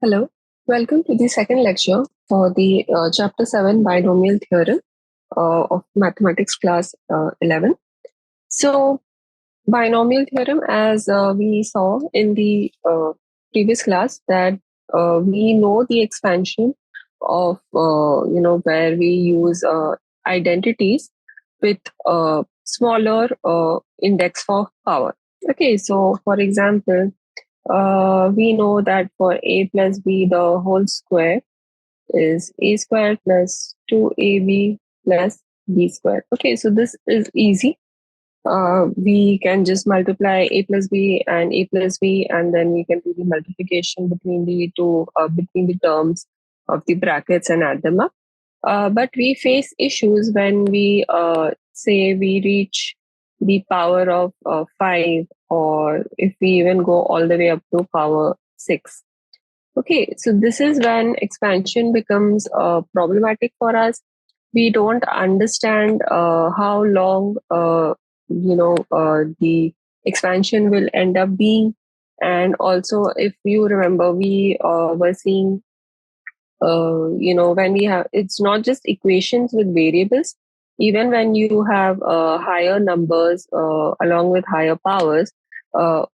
Hello, welcome to the second lecture for the chapter 7 binomial theorem of mathematics class 11. So, binomial theorem, as we saw in the previous class, that we know the expansion of, where we use identities with smaller index for power. Okay, so for example, we know that for a plus b, the whole square is a square plus 2ab plus b square. Okay, so this is easy. We can just multiply a plus b and a plus b, and then we can do the multiplication between the two, between the terms of the brackets and add them up. But we face issues when we say we reach the power of 5, or if we even go all the way up to power 6. Okay, so this is when expansion becomes problematic for us. We don't understand how long, the expansion will end up being. And also, if you remember, we were seeing, when we have, it's not just equations with variables. Even when you have higher numbers along with higher powers,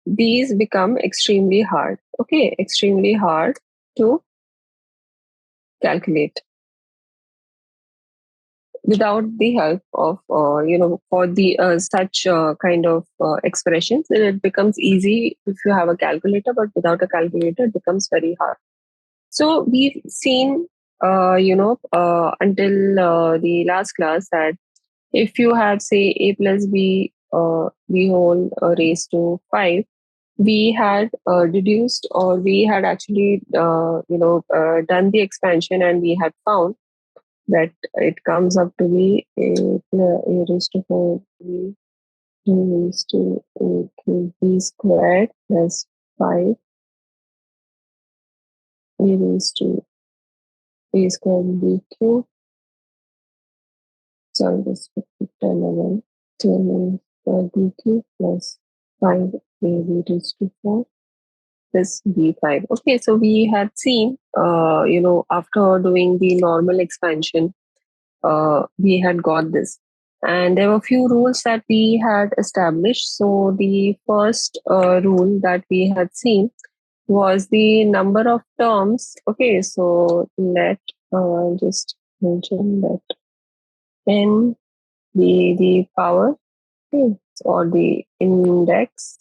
these become extremely hard. Okay, extremely hard to calculate without the help of, for the such kind of expressions. It becomes easy if you have a calculator, but without a calculator, it becomes very hard. So we've seen, until the last class, that if you have, say, a plus b, the whole raised to 5, we had deduced, or we had actually, done the expansion, and we had found that it comes up to be a raised to 4 b raised to a cube b squared plus 5 a raised to a squared b cube. So this would be 10 2 squared b cube plus 5 a raised to 4 this b5. Okay, so we had seen, after doing the normal expansion, we had got this. And there were a few rules that we had established. So the first rule that we had seen was the number of terms. Okay, so let just mention that n be the power, okay, or the index.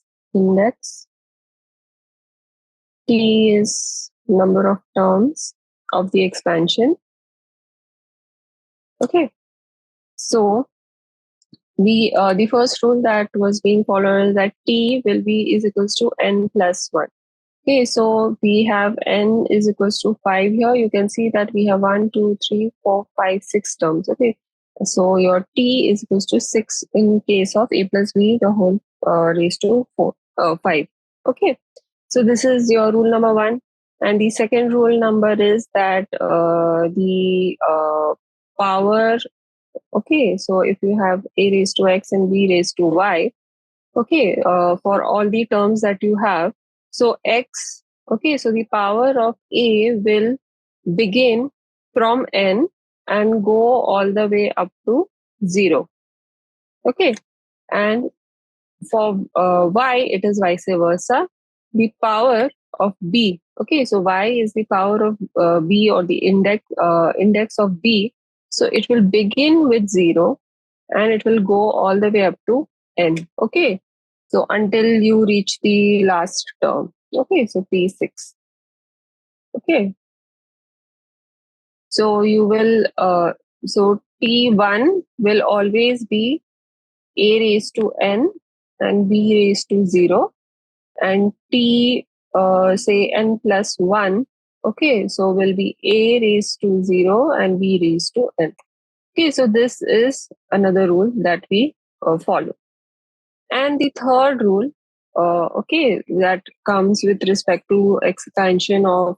T is number of terms of the expansion. Okay, so the first rule that was being followed is that t will be is equals to n plus 1. Okay, so we have n is equals to 5 here. You can see that we have 1, 2, 3, 4, 5, 6 terms. Okay, so your t is equals to 6 in case of a plus b, the whole raised to 5. Okay, so this is your rule number 1. And the second rule number is that the power. Okay, so if you have a raised to x and b raised to y, okay, for all the terms that you have, so x, okay, so the power of a will begin from n and go all the way up to 0. Okay, and for y, it is vice versa. The power of b, okay, so y is the power of b, or the index of b. So it will begin with 0 and it will go all the way up to n. Okay, so until you reach the last term. Okay, so p6. Okay, so you will so t1 will always be a raised to n and b raised to 0, and t say n plus 1, okay, so will be a raised to 0 and b raised to n. Okay, so this is another rule that we follow. And the third rule, okay, that comes with respect to expansion of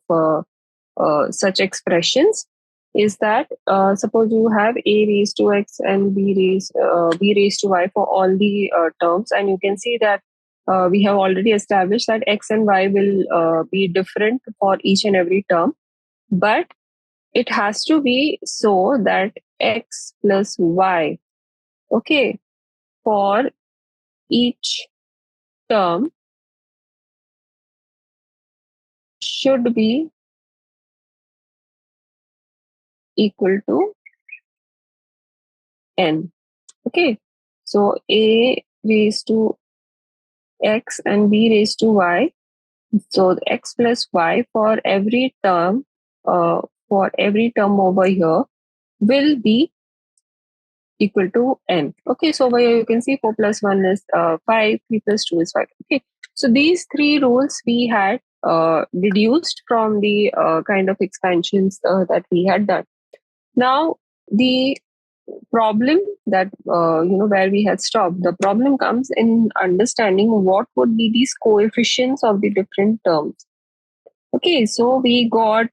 such expressions is that suppose you have a raised to x and b raised to y for all the terms, and you can see that we have already established that x and y will be different for each and every term, but it has to be so that x plus y, okay, for each term should be equal to n. Okay, so a raised to x and b raised to y. So x plus y for every term over here will be equal to n. Okay, so over here you can see 4 plus 1 is 5, 3 plus 2 is 5. Okay, so these three rules we had deduced from the kind of expansions that we had done. Now, the problem that, where we had stopped, the problem comes in understanding what would be these coefficients of the different terms. Okay, so we got,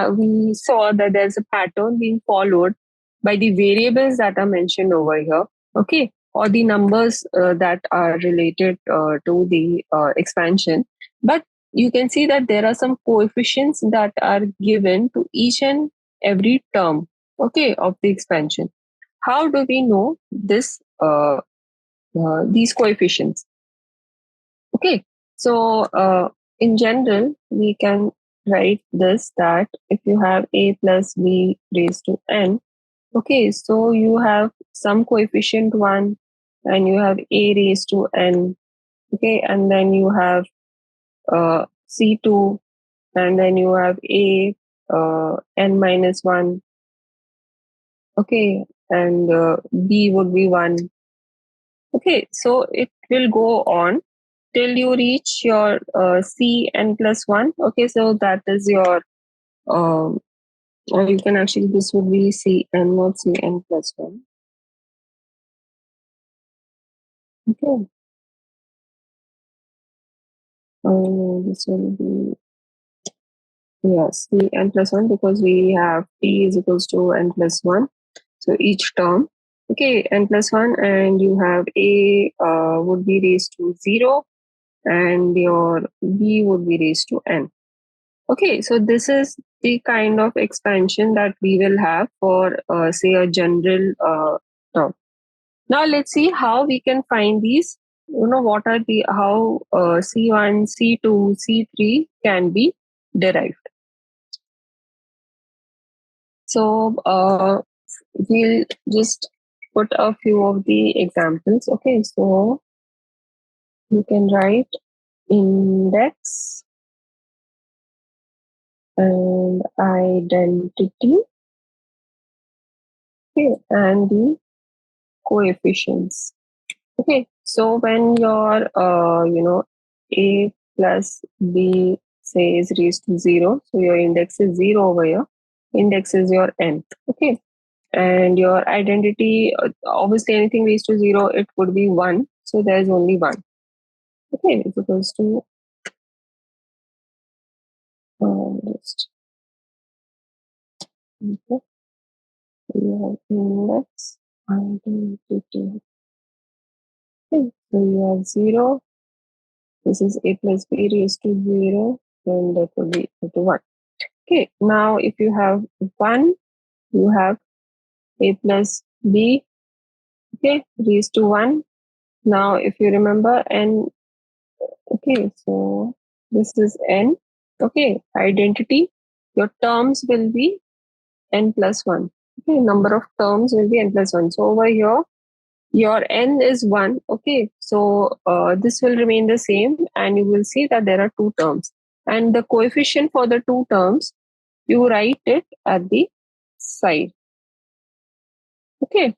we saw that there's a pattern being followed by the variables that are mentioned over here. Okay, or the numbers that are related to the expansion. But you can see that there are some coefficients that are given to each and every term, okay, of the expansion. How do we know this? These coefficients. Okay, so in general, we can write this that if you have a plus b raised to n, okay, so you have some coefficient 1 and you have a raised to n, okay, and then you have c2 and then you have a n minus 1, okay, and b would be 1. Okay, so it will go on till you reach your C n plus 1. Okay, so that is your, or you can actually, this would be C n, not C n plus 1. Okay, this will be, yes, C n plus 1 because we have T is equals to n plus 1. So each term, okay, n plus 1, and you have A would be raised to 0 and your B would be raised to n. Okay, so this is the kind of expansion that we will have for, say, a general term. Now, let's see how we can find these. What are the, how C1, C2, C3 can be derived. So, we'll just put a few of the examples. Okay, so you can write index and identity, okay, and the coefficients. Okay, so when your a plus b say is raised to 0, so your index is 0 over here. Index is your nth. Okay, and your identity, obviously anything raised to 0, it would be 1. So there's only 1. Okay, it's equals to just okay. You have index identity. Okay, so you have 0. This is a plus b raised to 0, and that will be equal to 1. Okay, now if you have 1, you have a plus b, okay, raised to 1. Now, if you remember n, okay, so this is n, okay, identity, your terms will be n plus 1. Okay, number of terms will be n plus 1. So over here, your n is 1. Okay, so this will remain the same, and you will see that there are 2 terms. And the coefficient for the 2 terms, you write it at the side. Okay,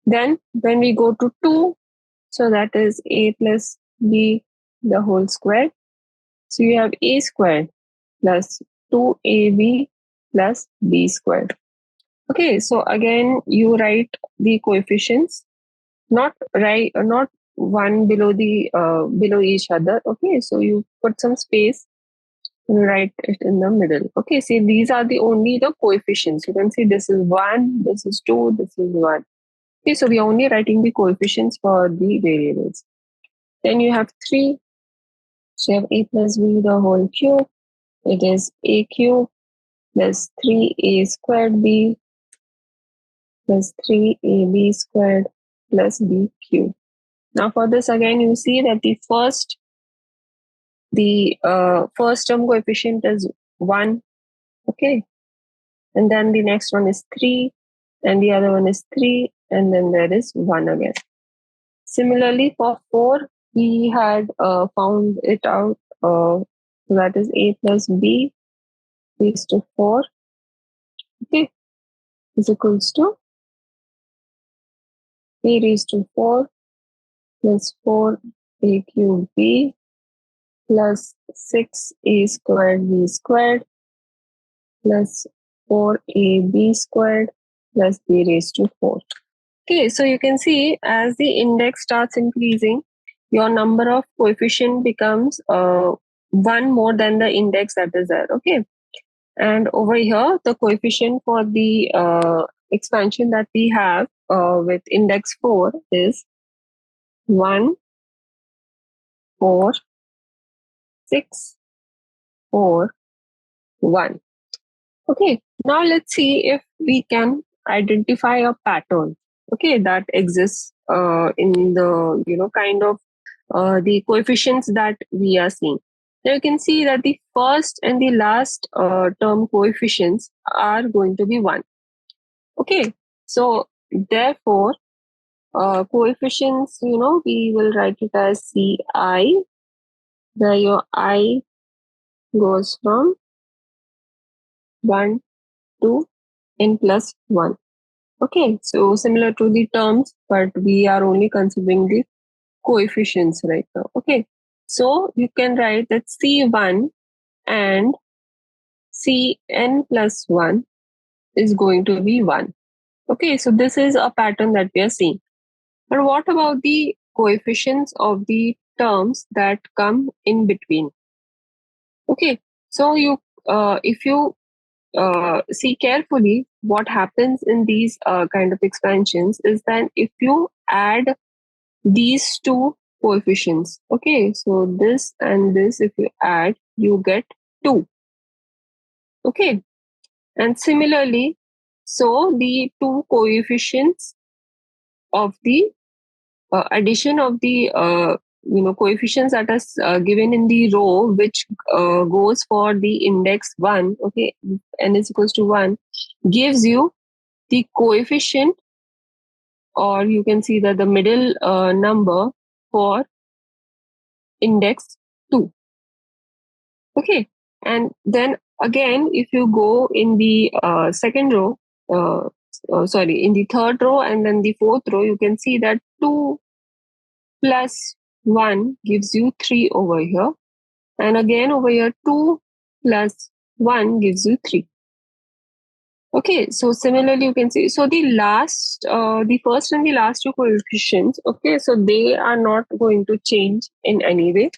then when we go to 2, so that is a plus b the whole square. So you have a squared plus 2ab plus b squared. Okay, so again you write the coefficients, not one below the below each other. Okay, so you put some space and write it in the middle. Okay, see, these are only the coefficients. You can see this is 1, this is 2, this is 1. Okay, so we are only writing the coefficients for the variables. Then you have 3. So you have a plus b the whole cube. It is a cube plus 3a squared b plus 3ab squared plus b cube. Now for this again, you see that the first term coefficient is 1. Okay. And then the next one is 3. And the other one is 3. And then there is 1 again. Similarly, for 4, we had found it out. So that is a plus b raised to 4. Okay. Is equals to a raised to 4 plus 4 a cube b plus 6a squared b squared plus 4ab squared plus b raised to 4. Okay, so you can see as the index starts increasing, your number of coefficient becomes 1 more than the index that is there. Okay, and over here, the coefficient for the expansion that we have with index 4 is 1, 4, 6, 4, 1. Okay, now let's see if we can identify a pattern, okay, that exists in the, kind of the coefficients that we are seeing. Now you can see that the first and the last term coefficients are going to be 1. Okay, so therefore, coefficients, we will write it as Ci, where your I goes from 1 to n plus 1. Okay, so similar to the terms, but we are only considering the coefficients right now. Okay, so you can write that C1 and Cn plus 1 is going to be 1. Okay, so this is a pattern that we are seeing. But what about the coefficients of the terms that come in between? Okay, so if you see carefully, what happens in these kind of expansions is that if you add these two coefficients, okay, so this and this, if you add, you get 2. Okay, and similarly, so the two coefficients of the addition of the coefficients that are given in the row which goes for the index 1, okay, n is equals to 1, gives you the coefficient, or you can see that the middle number for index 2. Okay, and then again, if you go in the second row, in the third row and then the fourth row, you can see that 2 plus 1 gives you 3 over here. And again over here, 2 plus 1 gives you 3. Okay, so similarly, you can see, so the first and the last two coefficients, okay, so they are not going to change in any way.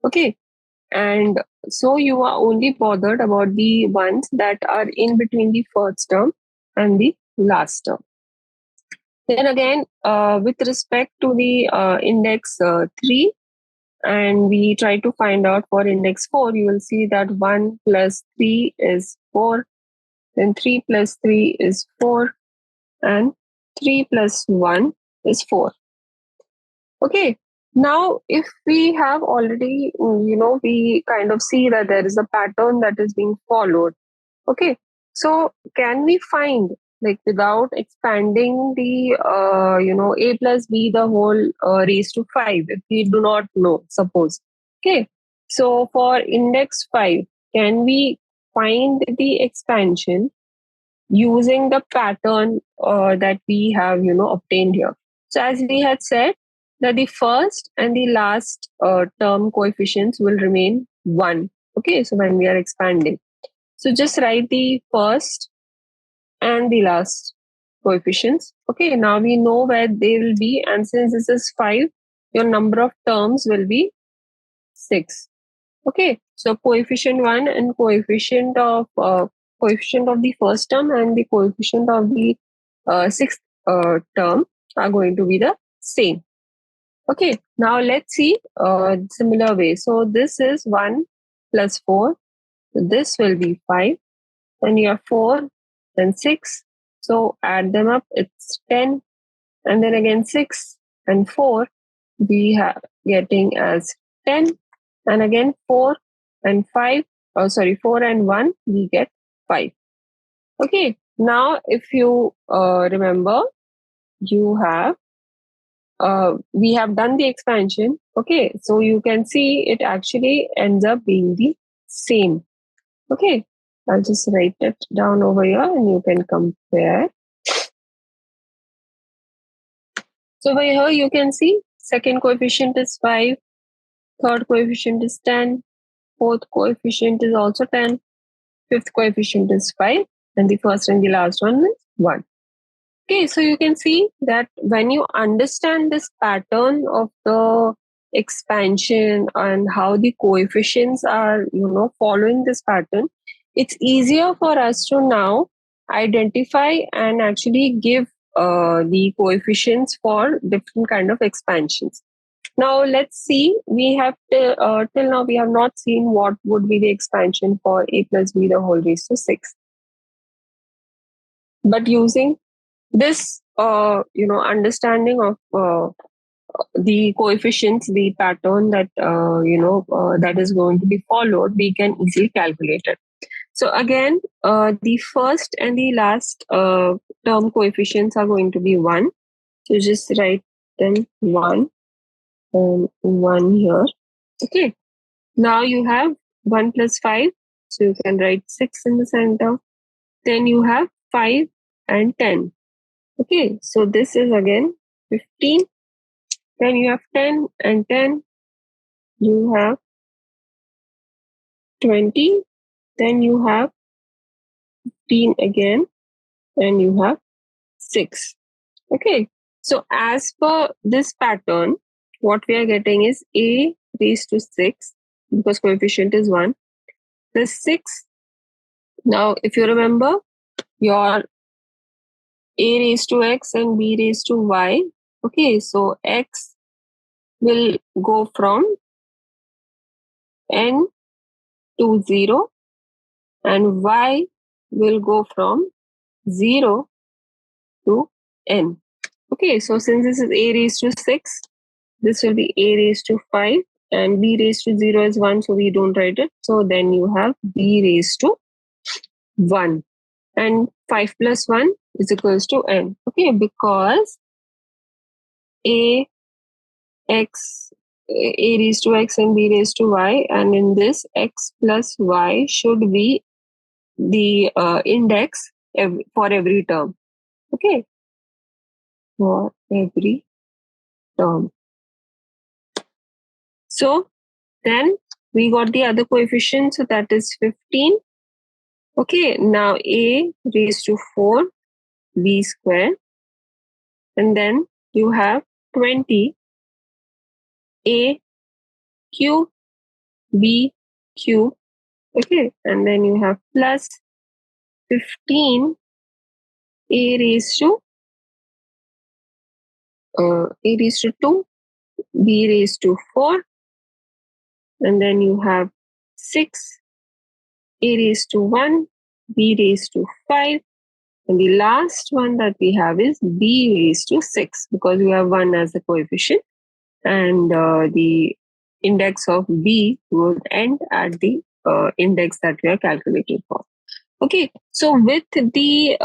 Okay, and so you are only bothered about the ones that are in between the first term and the last term. Then again, with respect to the index 3, and we try to find out for index 4, you will see that 1 plus 3 is 4, then 3 plus 3 is 4, and 3 plus 1 is 4. Okay, now if we have already, we kind of see that there is a pattern that is being followed. Okay, so can we find, like, without expanding the, a plus b the whole raised to 5, if we do not know, suppose. Okay, so for index 5, can we find the expansion using the pattern that we have, obtained here? So as we had said, that the first and the last term coefficients will remain 1. Okay, so when we are expanding. So just write the first and the last coefficients. Okay, now we know where they will be, and since this is 5, your number of terms will be 6. Okay, so coefficient 1 and coefficient of the first term and the coefficient of the sixth term are going to be the same. Okay, now let's see similar way. So this is 1 plus 4. So this will be 5. Then you have 4, then 6. So add them up, it's 10. And then again 6 and 4, we have getting as 10. And again 4 and 5, 4 and 1, we get 5. Okay, now if you remember, you have we have done the expansion. Okay, so you can see it actually ends up being the same. Okay, I'll just write it down over here and you can compare. So over here you can see second coefficient is 5, third coefficient is 10, fourth coefficient is also 10, fifth coefficient is 5, and the first and the last one is 1. Okay, so you can see that when you understand this pattern of the expansion and how the coefficients are, following this pattern, it's easier for us to now identify and actually give the coefficients for different kind of expansions. Now let's see, we have till now we have not seen what would be the expansion for a plus b the whole raised to 6. But using this understanding of the coefficients, the pattern that that is going to be followed, we can easily calculate it. So again, the first and the last term coefficients are going to be 1. So just write them 1 and 1 here. Okay, now you have 1 plus 5, so you can write 6 in the center. Then you have 5 and 10. Okay, so this is again 15. Then you have 10 and 10. You have 20. Then you have 15 again. And you have 6. Okay, so as per this pattern, what we are getting is a raised to 6 because coefficient is 1 plus 6. Now, if you remember, your a raised to x and b raised to y. Okay, so x will go from n to 0 and y will go from 0 to n. Okay, so since this is a raised to 6, this will be a raised to 5 and b raised to 0 is 1, so we don't write it. So then you have b raised to 1 and 5 plus 1 is equals to n. Okay, because a x a raised to x and b raised to y, and in this x plus y should be the index for every term. Okay, for every term. So then we got the other coefficient, so that is 15. Okay, now a raised to 4 b square, and then you have 20 a cube b cube. Okay, and then you have plus 15 a raised to 2 b raised to 4, and then you have 6 a raised to 1 b raised to 5, and the last one that we have is b raised to 6 because we have 1 as the coefficient, and the index of b would end at the index that we are calculating for. Okay, so with the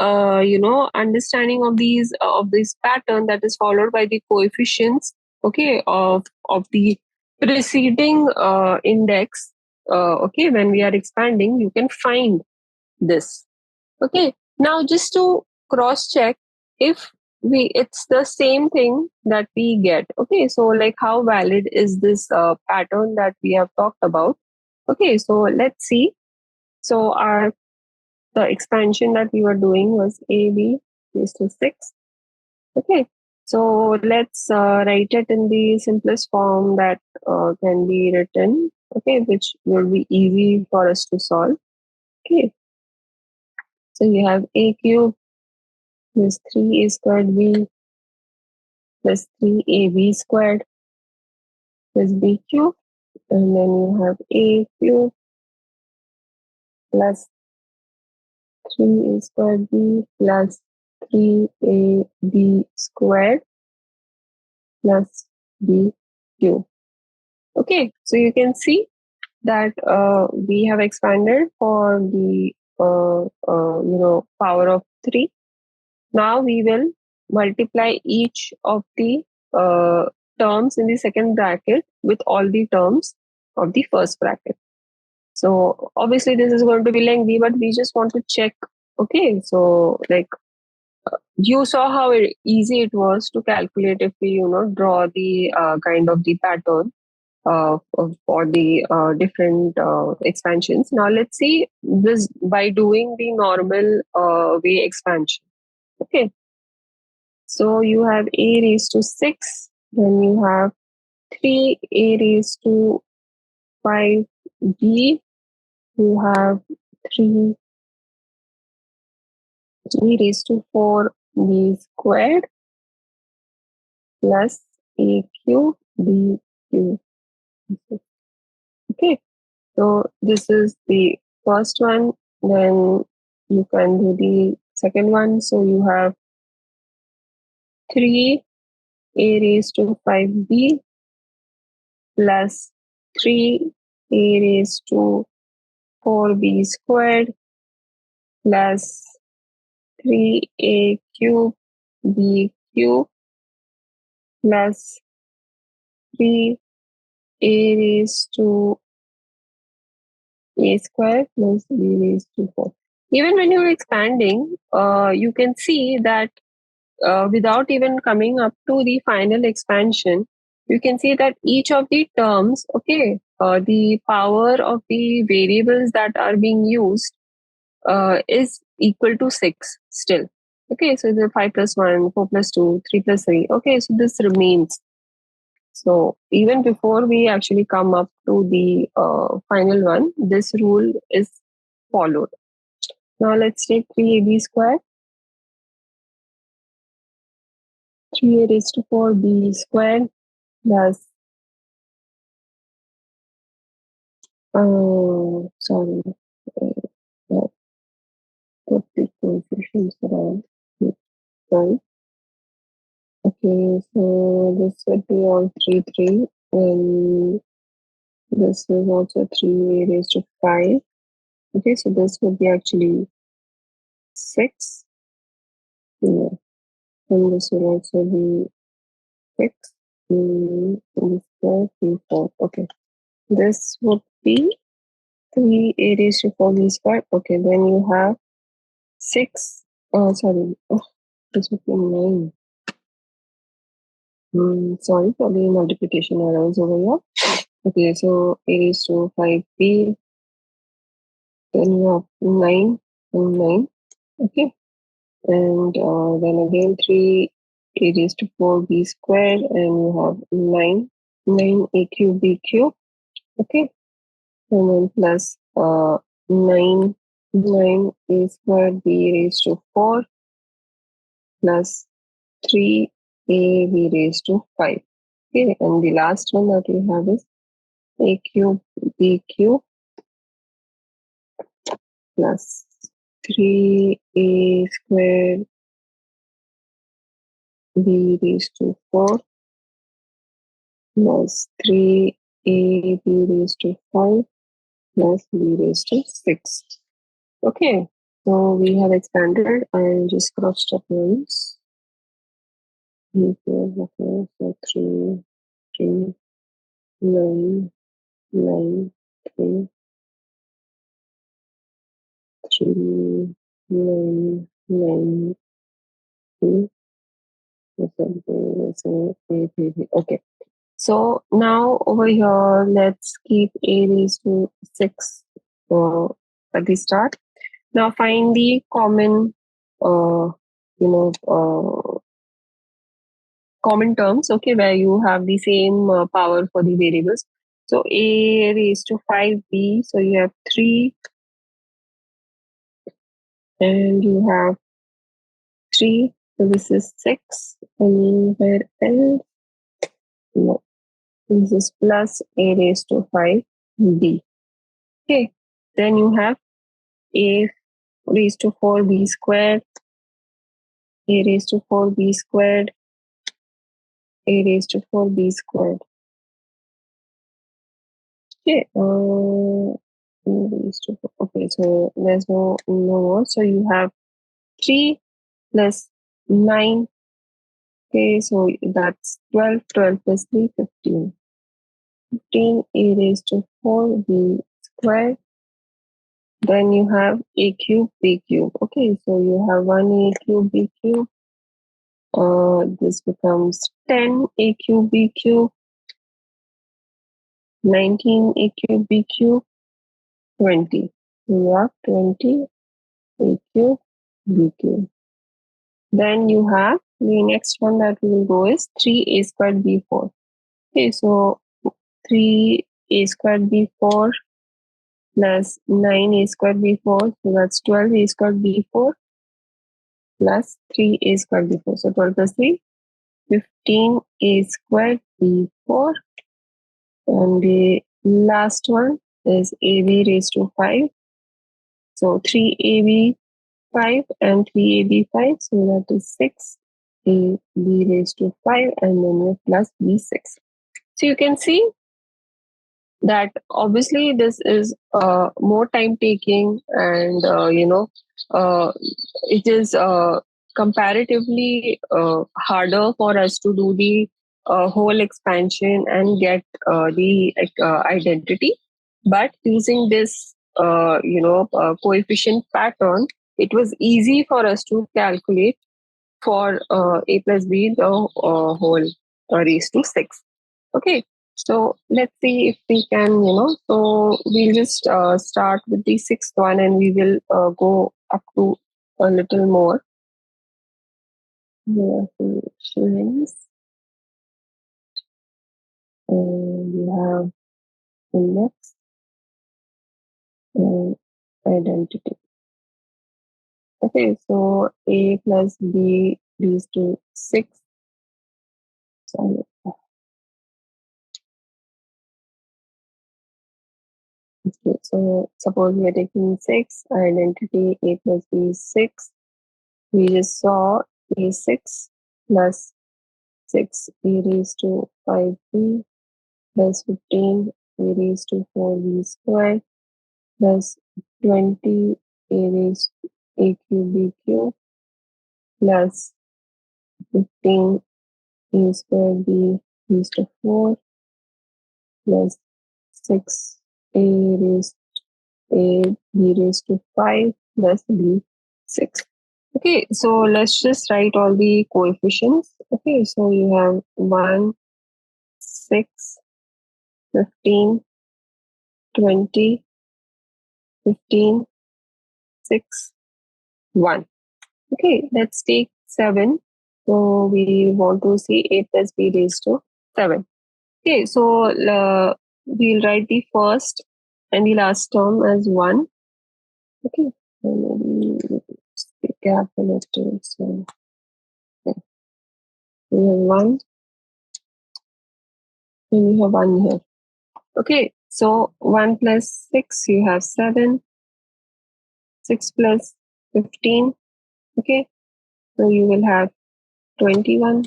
understanding of this pattern that is followed by the coefficients, okay, of the preceding index, okay, when we are expanding, you can find this. Okay, now just to cross check if it's the same thing that we get. Okay, so like how valid is this pattern that we have talked about? Okay, so let's see. So the expansion that we were doing was AB raised to 6. Okay, so let's write it in the simplest form that can be written, okay, which will be easy for us to solve. Okay, so you have A cube plus 3A squared B plus 3AB squared. plus b cube, and then you have a cube plus 3a squared b plus 3ab squared plus b cube. Okay, so you can see that we have expanded for the power of 3. Now we will multiply each of the terms in the second bracket with all the terms of the first bracket. So obviously this is going to be lengthy, but we just want to check. Okay, so like you saw how easy it was to calculate if we draw the kind of the pattern for the different expansions. Now let's see this by doing the normal way expansion. Okay, so you have a raised to 6, then you have 3a raised to 5b, you have 3 e raised to 4b squared plus a cube b cube. Okay, so this is the first one. Then you can do the second one. So you have 3a raised to 5b plus 3a raised to 4b squared plus 3a cube b cube plus 3a raised to a square plus b raised to 4. Even when you're expanding, you can see that without even coming up to the final expansion, you can see that each of the terms, okay, the power of the variables that are being used is equal to 6 still. Okay, so the 5 plus 1, 4 plus 2, 3 plus 3. Okay, so this remains. So even before we actually come up to the final one, this rule is followed. Now let's take 3ab squared. 3a raised to 4b squared plus, sorry, put the coefficients around. Sorry. Okay, so this would be all 3, and this is also 3a raised to 5. Okay, so this would be actually 6. Yeah. And this will also be 6. This square, 3, 4. Okay. This would be 3a raised to 4b squared. Okay, then you have 6. Oh, sorry. Oh, this would be 9. Sorry for the multiplication errors over here. Okay, so a raised to 5b, then you have 9 and 9. Okay, and then again 3 a raised to 4b squared, and you have 9 a cube b cube. Okay, and then plus 9 a squared b raised to 4 plus 3 a b raised to 5. Okay, and the last one that we have is a cube b cube plus 3a squared b raised to 4 plus 3a b raised to 5 plus b raised to 6. Okay, so we have expanded and just crossed up ones. Okay, so 3, 3, 9, 9, 3, 3, 9, 9, 3. Okay. So now over here, let's keep a raised to 6 at the start. Now find the common, common terms, okay, where you have the same power for the variables. So a raised to 5b, so you have 3, and you have 3, so this is 6, and where else? No. This is plus a raised to 5b. Okay, then you have a raised to 4b squared, a raised to 4b squared, a raised to 4b squared. Okay, a raised to 4. Okay, so there's no more. So you have 3 plus 9. Okay, so that's 12. 12 plus 3, 15. 15 a raised to 4b squared. Then you have a cube, b cube. Okay, so you have 1 a cube, b cube. This becomes 10 a cube, b cube. 19 a cube, b cube. 20. You have 20 a cube, b cube. Then you have the next one that we will go is 3a squared, b4. Okay, so 3a squared, b4 plus 9a squared, b4. So that's 12a squared, b4 plus 3a squared, b4. So 12 plus 3, 15a squared, b4. And the last one is ab raised to 5. So 3ab 5 and 3ab 5. So that is 6ab raised to 5 and then with plus b6. So you can see that obviously this is more time taking and it is comparatively harder for us to do the whole expansion and get the identity, but using this coefficient pattern, it was easy for us to calculate for a plus b the whole raised to 6. Okay, so let's see if we can, so we'll just start with the sixth one and we will go up to a little more. And we have the next identity. Okay, so a plus b leads to 6. Sorry. Okay, so suppose we are taking 6, identity a plus b is 6. We just saw a6 plus 6 a raised to 5b plus 15 a raised to 4b squared plus 20 a raised to a cube b cube plus 15 a squared b raised to 4 plus 6 a raised a b raised to 5 plus b 6. Okay, so let's just write all the coefficients. Okay, so you have 1, 6, 15, 20, 15, 6, 1. Okay, let's take 7. So we want to see a plus b raised to 7. Okay, so we'll write the first and the last term as 1. Okay, so maybe the calculator. So okay. We have 1 and we have 1 here. Okay, so 1 plus 6, you have 7. 6 plus 15. Okay, so you will have 21.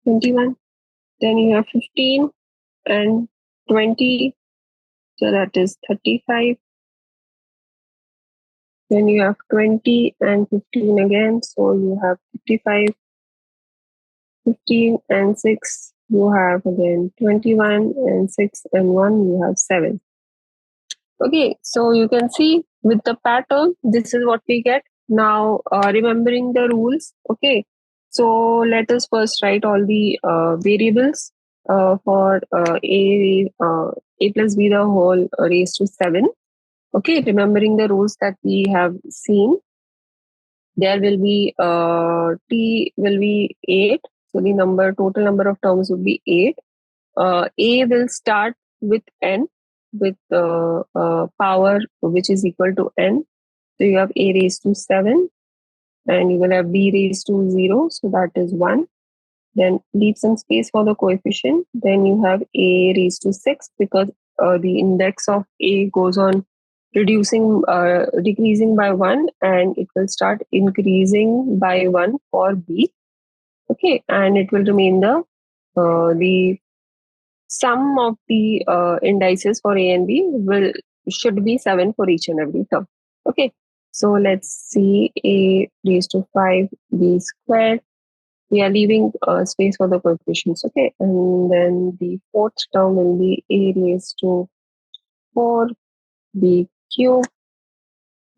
21. Then you have 15 and 20. So that is 35. Then you have 20 and 15 again. So you have 55. 15 and 6. You have again 21 and 6 and 1. You have 7. Okay, so you can see with the pattern, this is what we get. Now, remembering the rules. Okay, so let us first write all the variables for a plus b the whole raised to 7. Okay, remembering the rules that we have seen, there will be t will be 8. So the total number of terms would be 8. A will start with n with power which is equal to n. So you have a raised to 7. and you will have b raised to 0, so that is 1. Then leave some space for the coefficient. Then you have a raised to 6 because the index of a goes on decreasing by 1, and it will start increasing by 1 for b. Okay, and it will remain the sum of the indices for a and b should be 7 for each and every term. Okay, so let's see a raised to 5 b squared. We are leaving space for the coefficients. Okay, and then the fourth term will be a raised to 4 b cube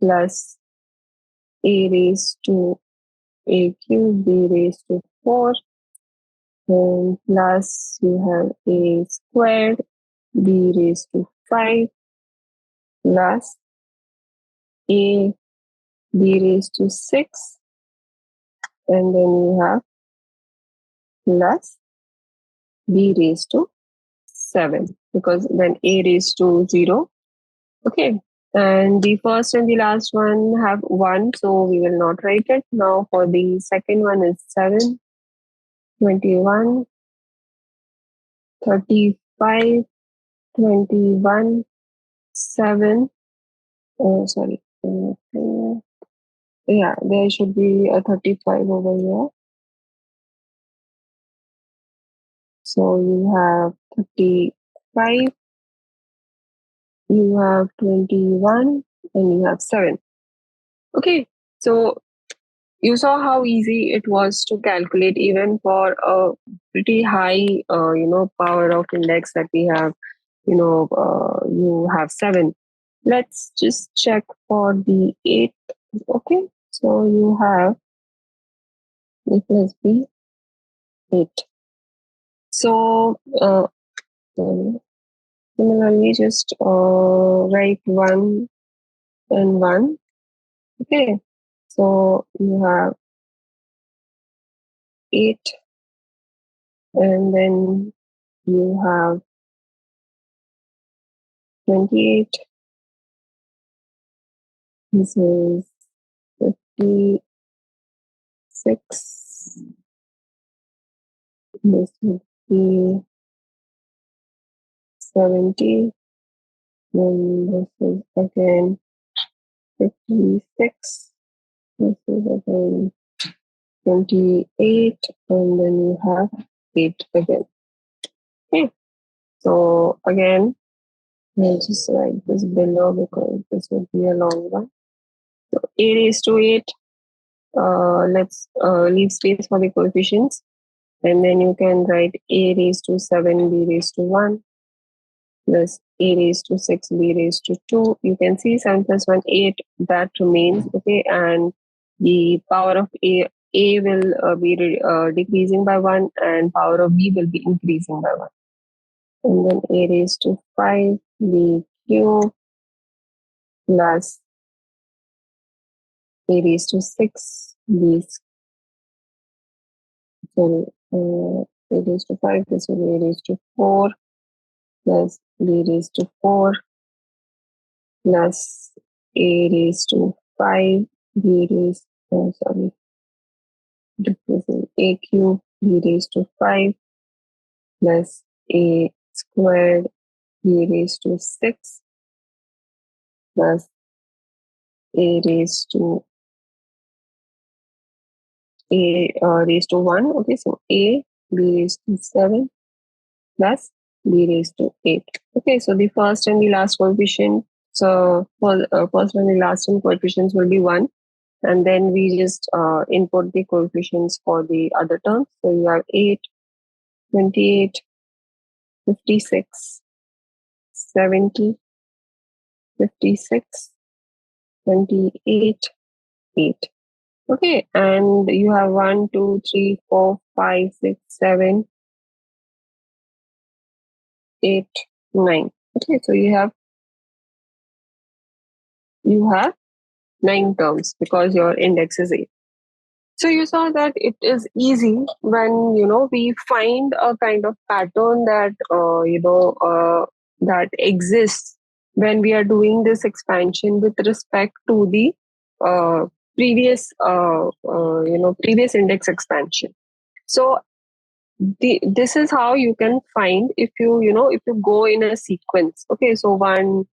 plus a raised to a cube b raised to 4, and plus you have a squared b raised to 5 plus a b raised to 6, and then you have plus b raised to 7 because then a raised to 0. Okay, and the first and the last one have 1, so we will not write it. Now for the second one is 7, 21, 35, 21, 7. Oh, sorry. Yeah, there should be a 35 over here. So you have 35, you have 21, and you have 7. Okay, so you saw how easy it was to calculate even for a pretty high, power of index that we have. You have 7. Let's just check for the 8. Okay, so you have a plus b 8. So similarly, just write 1 and 1. Okay, so you have 8, and then you have 28. This is 56. This would be 70. Then this is again 56. This is again 28. And then you have 8 again. Okay. So again, I'll just write this below because this would be a long one. So a raised to 8. Let's leave space for the coefficients. And then you can write a raised to 7, b raised to 1, plus a raised to 6, b raised to 2. You can see 7 plus 1, 8, that remains. Okay, and the power of a will be decreasing by 1, and power of b will be increasing by 1. And then a raised to 5, b cube, plus a raised to 6, b, sorry, a raised to 5, this will be a raised to 4, plus b raised to 4, plus a raised to 5, b raised, sorry, represent a cube, b raised to 5, plus a squared, b raised to 6, plus a raised to raised to 1. Okay, so a b raised to 7 plus b raised to 8. Okay, so the first and the last coefficient, so for first and the last term coefficients will be 1, and then we just input the coefficients for the other terms. So you have 8, 28, 56, 70, 56, 28, 8. Okay, and you have 1, 2, 3, 4, 5, 6, 7, 8, 9. Okay, so you have 9 terms because your index is 8. So you saw that it is easy when we find a kind of pattern that that exists when we are doing this expansion with respect to the previous previous index expansion. So this is how you can find if if you go in a sequence. Okay, so 0,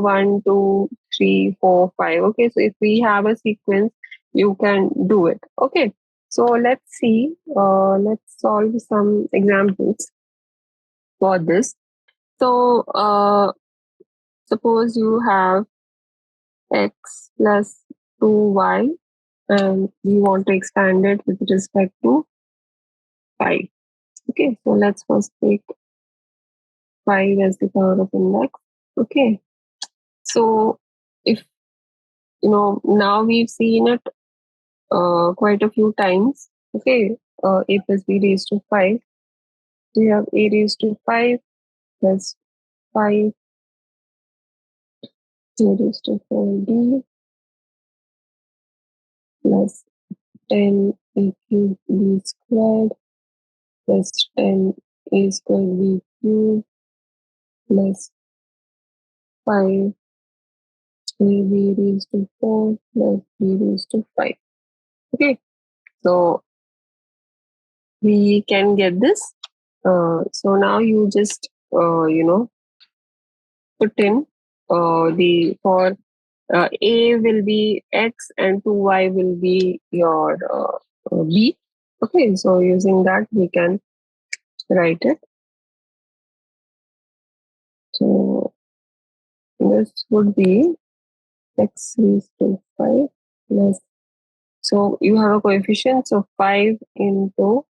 1, 2, 3, 4, 5. Okay, so if we have a sequence, you can do it. Okay, so let's see. Let's solve some examples for this. So suppose you have x plus 2y and we want to expand it with respect to 5. Okay, so let's first take 5 as the power of index. Okay, so if now we've seen it quite a few times. Okay, a plus b raised to 5. We have a raised to 5 plus 5 a raised to 4b plus 10 a cubed b squared plus 10 a squared b cubed plus 5 a b raised to 4 plus b raised to 5. Okay, so we can get this. So now you just put in the for a will be x and 2y will be your b. Okay, so using that we can write it. So this would be x raised to 5 plus, so you have a coefficient of 5 into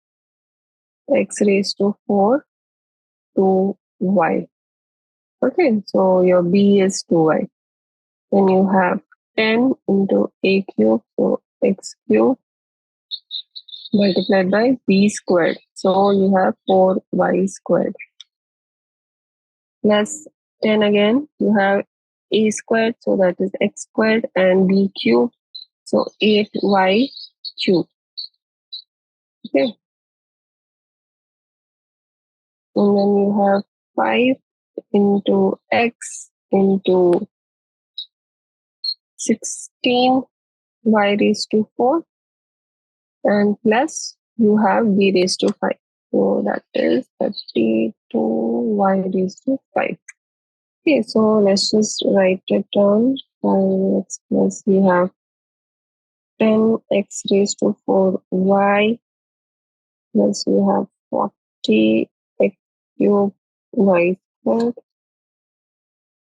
x raised to 4 to y. Okay, so your b is 2y. Then you have 10 into a cube, so x cube multiplied by b squared. So you have 4y squared. Plus 10 again, you have a squared, so that is x squared, and b cube, so 8y cube. Okay. And then you have 5 into x into 16 y raised to 4, and plus you have b raised to 5. So that is 32 y raised to 5. Okay, so let's just write it down. 5x plus we have 10x raised to 4y plus we have 40 x cube y squared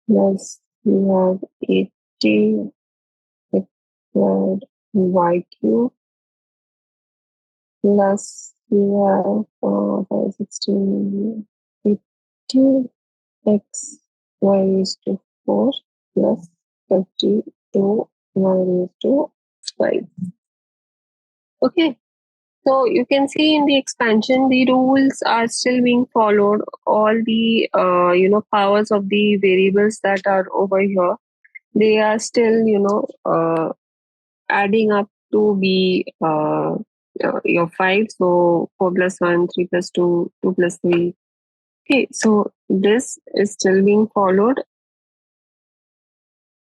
plus we have 80 x squared y cube plus we have 16, 80 x y raised to 4 plus 32 y raised to 5. Okay, so you can see in the expansion, the rules are still being followed. All the powers of the variables that are over here, they are still adding up to be your 5. So 4 plus 1, 3 plus 2, 2 plus 3. Okay, so this is still being followed.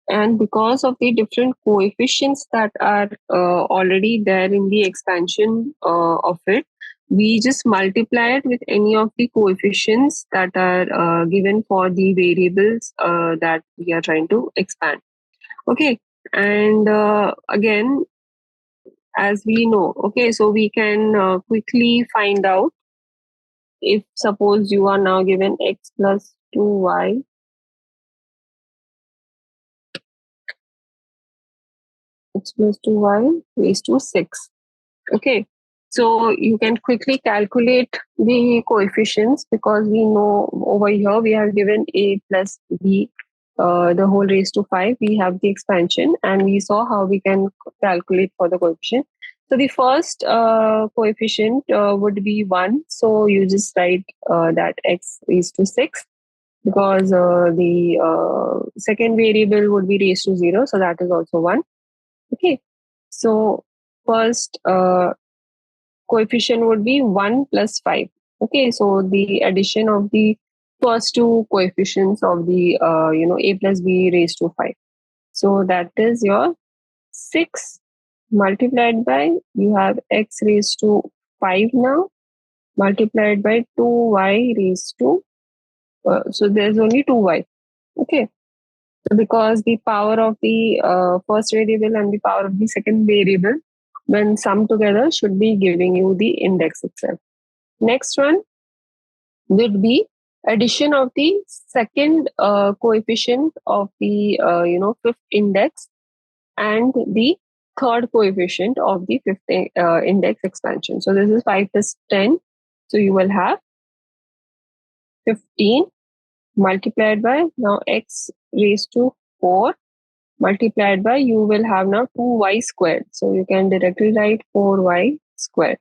And because of the different coefficients that are already there in the expansion of it, we just multiply it with any of the coefficients that are given for the variables that we are trying to expand. Okay, and again, as we know, okay, so we can quickly find out if suppose you are now given x plus 2y x plus 2y raised to 6. Okay, so you can quickly calculate the coefficients because we know over here we have given a plus b, the whole raised to 5. We have the expansion and we saw how we can calculate for the coefficient. So the first coefficient would be 1. So you just write that x raised to 6 because the second variable would be raised to 0. So that is also 1. Okay, so first coefficient would be 1 plus 5. Okay, so the addition of the first two coefficients of the a plus b raised to 5. So that is your 6 multiplied by, you have x raised to 5 now, multiplied by 2y raised to, so there's only 2y. Okay. So because the power of the first variable and the power of the second variable, when summed together, should be giving you the index itself. Next one would be addition of the second coefficient of the fifth index and the third coefficient of the fifth index expansion. So this is 5 plus 10. So you will have 15 multiplied by now x raised to 4 multiplied by, you will have now 2y squared. So you can directly write 4y squared.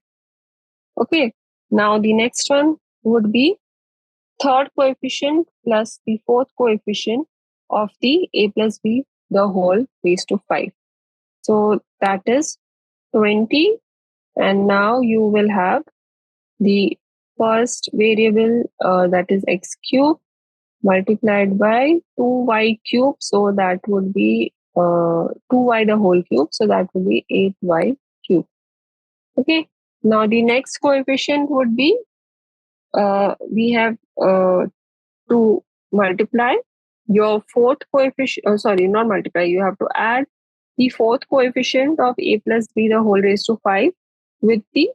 Okay. Now the next one would be third coefficient plus the fourth coefficient of the a plus b the whole raised to 5. So that is 20. And now you will have the first variable that is x cube multiplied by 2y cube. So that would be 2y the whole cube. So that would be 8y cube. Okay. Now the next coefficient would be, we have to multiply your fourth coefficient, sorry, not multiply, you have to add the fourth coefficient of a plus b the whole raised to 5 with the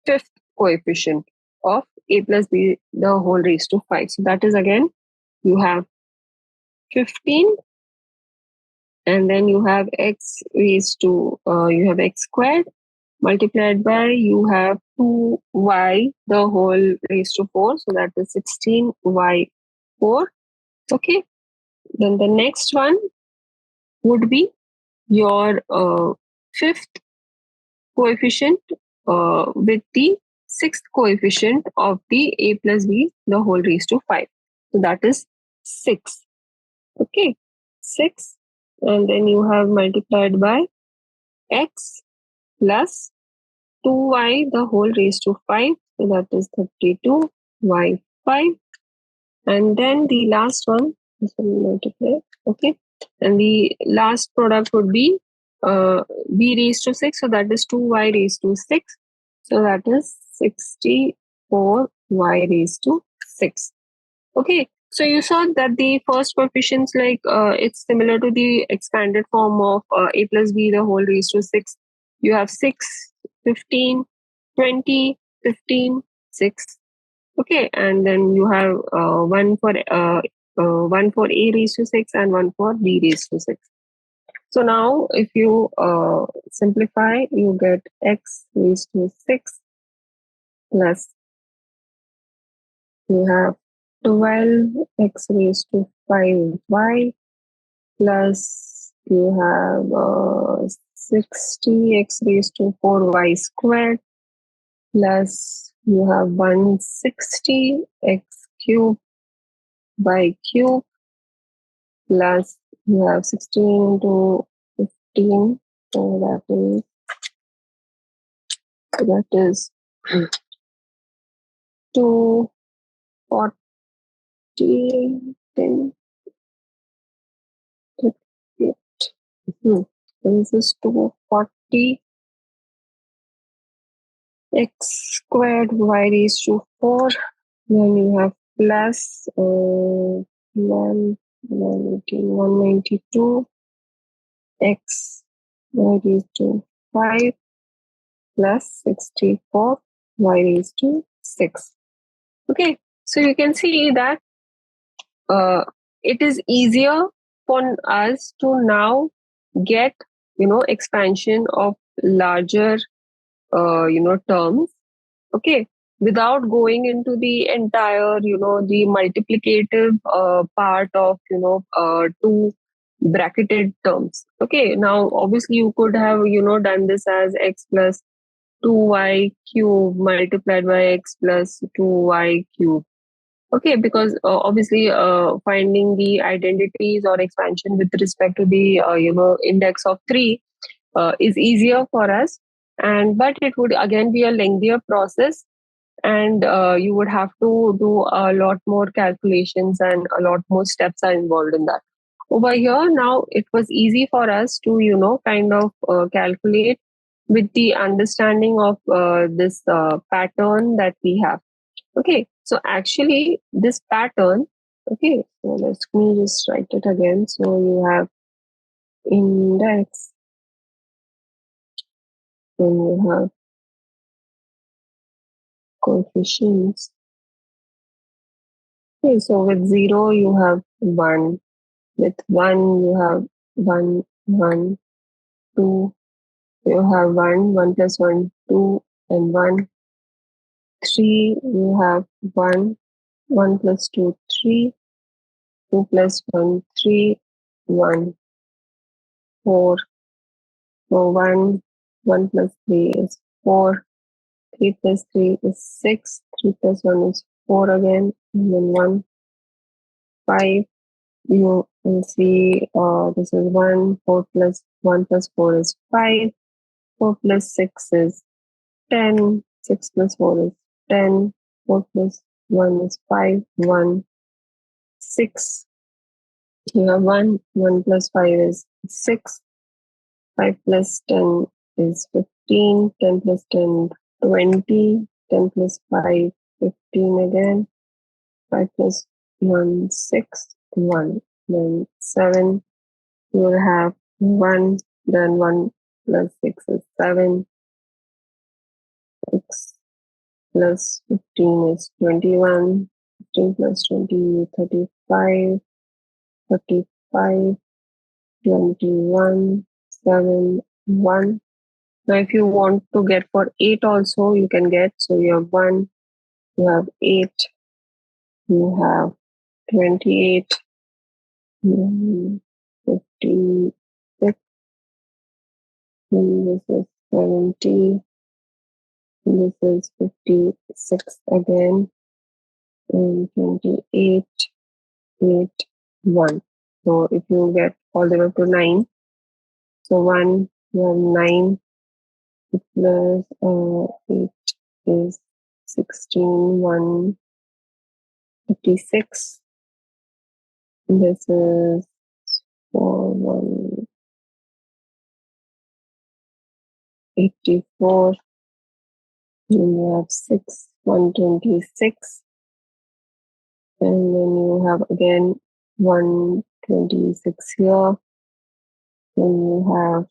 fifth coefficient of a plus b the whole raised to 5. So that is again, you have 15 and then you have x raised to, you have x squared multiplied by, you have 2y the whole raised to 4. So that is 16y 4. Okay. Then the next one would be your fifth coefficient with the sixth coefficient of the a plus b the whole raised to 5. So that is 6. Okay. 6. And then you have multiplied by x plus 2y the whole raised to 5. So that is 32y 5. And then the last one, this will multiply. Okay. And the last product would be b raised to 6. So that is 2y raised to 6. So that is 64y raised to 6. Okay. So you saw that the first coefficients, like it's similar to the expanded form of a plus b the whole raised to 6. You have 6, 15, 20, 15, 6. Okay, and then you have one for a raised to 6 and one for b raised to 6. So now if you simplify, you get x raised to 6 plus, you have 12 x raised to 5y plus, you have 60 x raised to 4y squared plus, you have 160 x cube by cube plus, you have 16 to 15. So that is 240, 10, 38. This is 240 x squared y raised to 4. Then you have plus 192 x y raised to 5 plus 64 y raised to 6. Okay, so you can see that it is easier for us to now get, expansion of larger, terms. Okay, without going into the entire, the multiplicative part of, two bracketed terms. Okay, now obviously you could have, done this as x plus 2y cube multiplied by x plus 2y cube. Okay, because obviously finding the identities or expansion with respect to the, index of 3 is easier for us. And but it would again be a lengthier process, and you would have to do a lot more calculations and a lot more steps are involved in that. over here now it was easy for us to kind of calculate with the understanding of this pattern that we have. Okay, so actually this pattern, okay, so let me just write it again. So you have index, then you have coefficients. Okay, so with 0 you have 1, with 1 you have 1, 1, 2, you have 1, 1 plus 1, 2, and 1. 3, you have 1, 1 plus 2, 3, 2 plus 1, 3, 1, 4. So 1, 1 plus 3 is 4, 3 plus 3 is 6, 3 plus 1 is 4 again, and then 1, 5. You will see this is 1, 4 plus 1 plus 4 is 5, 4 plus 6 is 10, 6 plus 4 is 10, 4 plus 1 is 5, 1, 6. You have 1, 1 plus 5 is 6, 5 plus 10 is 15, 10 plus 10, 20, 10 plus 5, 15 again, 5 plus 1, 6, 1, then 7, you will have 1, then 1 plus 6 is 7, 6 plus 15 is 21, 15 plus 20, 35, 35, 21, 7, 1. Now, if you want to get for 8 also, you can get. So you have 1, you have 8, you have 28, 56, and this is 70, and this is 56 again, and 28, 8, 1. So if you get all the way up to 9, so 1, you have 9, plus 8 is 16, 1, 56. This is 4, 1, 84. Then you have 6, 126. And then you have again 126 here. Then you have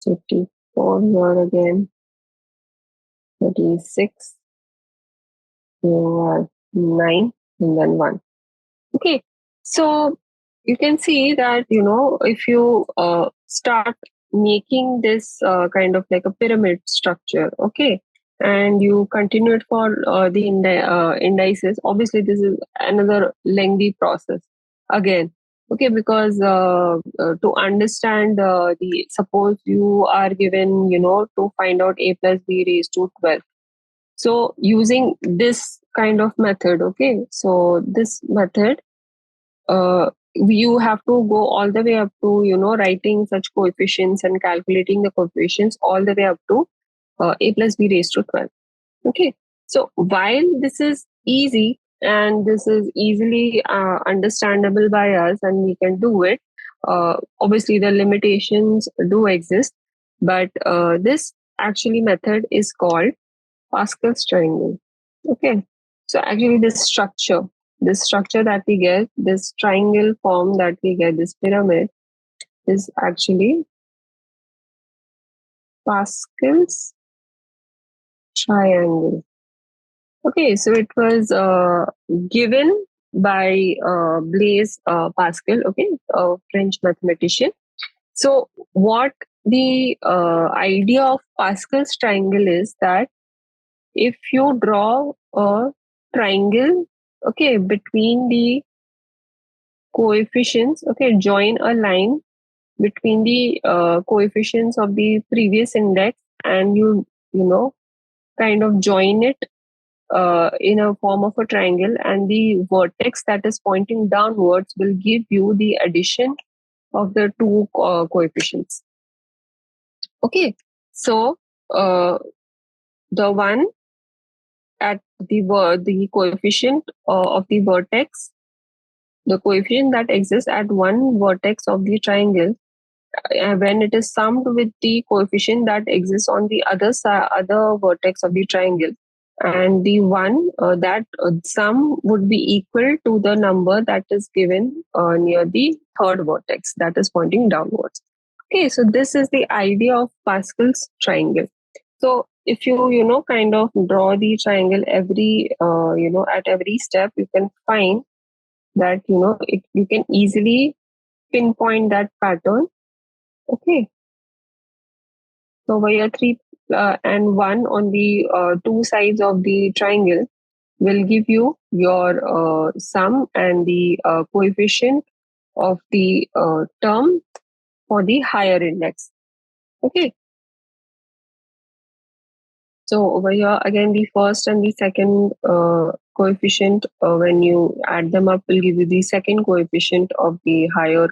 54 here again. 36. You have 9 and then 1. Okay, so you can see that, if you start making this kind of like a pyramid structure, okay, and you continue it for the indices, obviously this is another lengthy process again. Okay, because to understand suppose you are given, to find out a plus b raised to 12. So using this kind of method, okay, so this method, you have to go all the way up to writing such coefficients and calculating the coefficients all the way up to a plus b raised to 12. Okay, so while this is easy and this is easily understandable by us and we can do it, obviously the limitations do exist, but this actually method is called Pascal's triangle. Okay, so actually this structure that we get, this triangle form that we get, this pyramid, is actually Pascal's triangle. Okay, so it was given by Blaise Pascal, okay, a French mathematician. So what the idea of Pascal's triangle is that if you draw a triangle, okay, between the coefficients, okay, join a line between the coefficients of the previous index, and kind of join it in a form of a triangle, and the vertex that is pointing downwards will give you the addition of the two coefficients. Okay, so the one at the coefficient of the vertex the coefficient that exists at one vertex of the triangle when it is summed with the coefficient that exists on the other vertex of the triangle, and the one that sum would be equal to the number that is given near the third vertex that is pointing downwards. Okay, so this is the idea of Pascal's triangle. So if you kind of draw the triangle every at every step, you can find that you can easily pinpoint that pattern. Okay, so over here 3 and 1 on the two sides of the triangle will give you your sum and the coefficient of the term for the higher index. Okay, so over here again the first and the second coefficient, when you add them up, will give you the second coefficient of the higher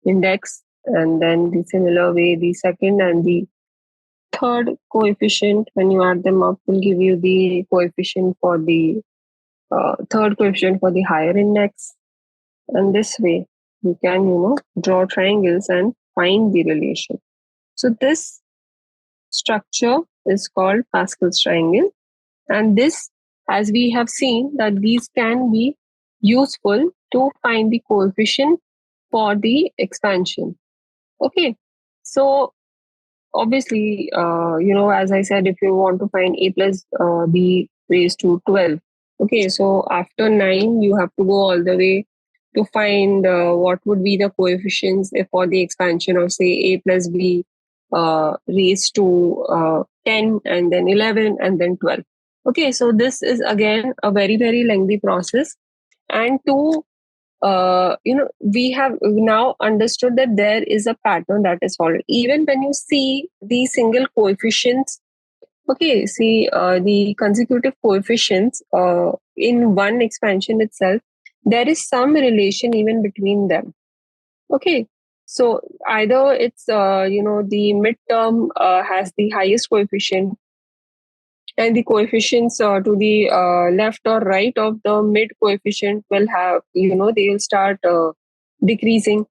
index, and then the similar way the second and the third coefficient, when you add them up, will give you the coefficient for the third coefficient for the higher index. And this way you can draw triangles and find the relation. So this structure is called Pascal's triangle, and this, as we have seen, that these can be useful to find the coefficient for the expansion. Okay, so obviously, as I said, if you want to find a plus b raised to 12, okay, so after 9, you have to go all the way to find what would be the coefficients for the expansion of, say, a plus b raised to 10, and then 11, and then 12. Okay, so this is again a very, very lengthy process. And to we have now understood that there is a pattern that is followed. Even when you see the single coefficients, okay, see the consecutive coefficients in one expansion itself, there is some relation even between them. Okay, so either it's the midterm has the highest coefficient, and the coefficients to the left or right of the mid coefficient will have, they will start decreasing.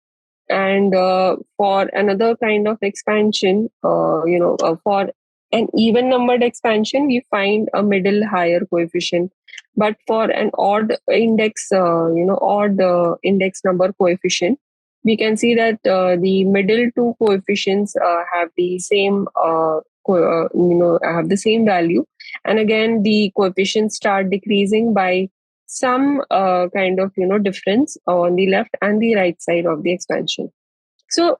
And for another kind of expansion, for an even numbered expansion, we find a middle higher coefficient. But for an odd index number coefficient, we can see that the middle two coefficients have the same have the same value, and again the coefficients start decreasing by some kind of difference on the left and the right side of the expansion. So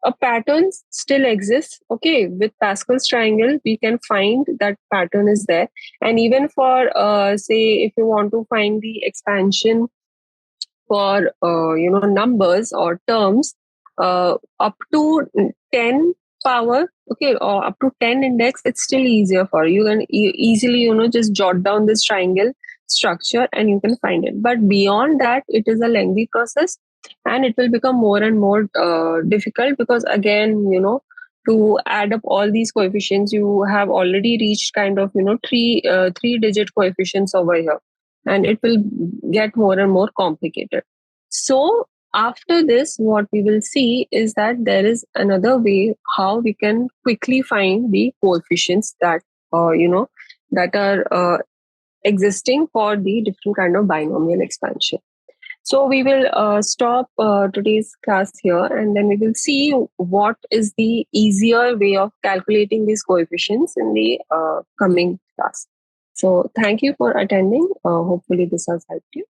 a pattern still exists. Okay, with Pascal's triangle we can find that pattern is there. And even for say, if you want to find the expansion for numbers or terms up to 10 power, okay, or up to 10 index, it's still easier for you. You can easily just jot down this triangle structure and you can find it. But beyond that, it is a lengthy process, and it will become more and more difficult, because again, to add up all these coefficients, you have already reached kind of three digit coefficients over here, and it will get more and more complicated. So after this, what we will see is that there is another way how we can quickly find the coefficients that that are existing for the different kind of binomial expansion. So we will stop today's class here, and then we will see what is the easier way of calculating these coefficients in the coming class. So thank you for attending. Hopefully this has helped you.